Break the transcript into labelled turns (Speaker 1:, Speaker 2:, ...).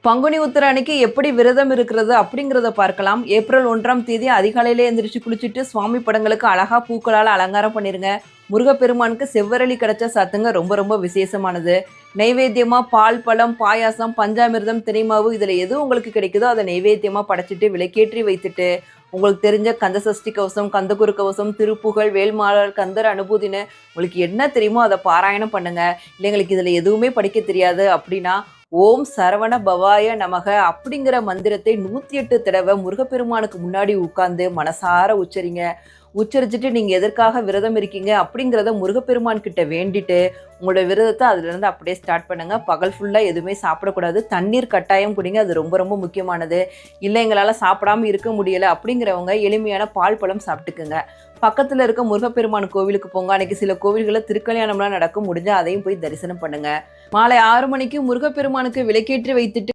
Speaker 1: பங்குனி உத்திர அன்னைக்கு எப்படி விரதம் இருக்கிறது அப்படிங்கிறத பார்க்கலாம். ஏப்ரல் 1ஆம் தேதி அதிகாலையிலே எந்திரிச்சு குளிச்சுட்டு சுவாமி படங்களுக்கு அழகா பூக்களால அலங்காரம் பண்ணிருங்க. முருகப்பெருமானுக்கு செவ்வரளி கிடைச்சா சாத்துங்க. ரொம்ப ரொம்ப விசேஷமானது. நைவேத்தியமா பால், பழம், பாயாசம், பஞ்சாமிர்தம், தினைமாவு இதில் எது உங்களுக்கு கிடைக்குதோ அதை நைவேத்தியமா படைச்சிட்டு விளக்கேற்றி வைத்துட்டு உங்களுக்கு தெரிஞ்ச கந்த சஷ்டி கவசம், கந்தகுரு கவசம், திருப்புகழ், வேல்மாறல், கந்தர் அனுபூதின்னு உங்களுக்கு என்ன தெரியுமோ அதை பாராயணம் பண்ணுங்க. இல்லை எங்களுக்கு இதில் எதுவுமே படிக்க தெரியாது அப்படின்னா ஓம் சரவண பவாய நமக அப்படிங்கிற மந்திரத்தை 108 தடவை முருகப்பெருமானுக்கு முன்னாடி உட்கார்ந்து மனசார உச்சரிங்க. உச்சரிச்சுட்டு நீங்கள் எதற்காக விரதம் இருக்கீங்க அப்படிங்கிறத முருகப்பெருமான் கிட்ட வேண்டிட்டு உங்களோட விரதத்தை அதுலேருந்து அப்படியே ஸ்டார்ட் பண்ணுங்க. பகல் ஃபுல்லாக எதுவுமே சாப்பிடக்கூடாது. தண்ணீர் கட்டாயம் குடிங்க. அது ரொம்ப ரொம்ப முக்கியமானது. இல்லை எங்களால் சாப்பிடாம இருக்க முடியலை அப்படிங்கிறவங்க எளிமையான பால் பழம் சாப்பிட்டுக்குங்க. பக்கத்தில் இருக்க முருகப்பெருமான் கோவிலுக்கு போங்க. அன்னைக்கு சில கோவில்களில் திருக்கல்யாணம்லாம் நடக்கும். முடிஞ்சால் அதையும் போய் தரிசனம் பண்ணுங்க. மாலை 6 மணிக்கு முருகப்பெருமானுக்கு விளக்கேற்றி வைத்துட்டு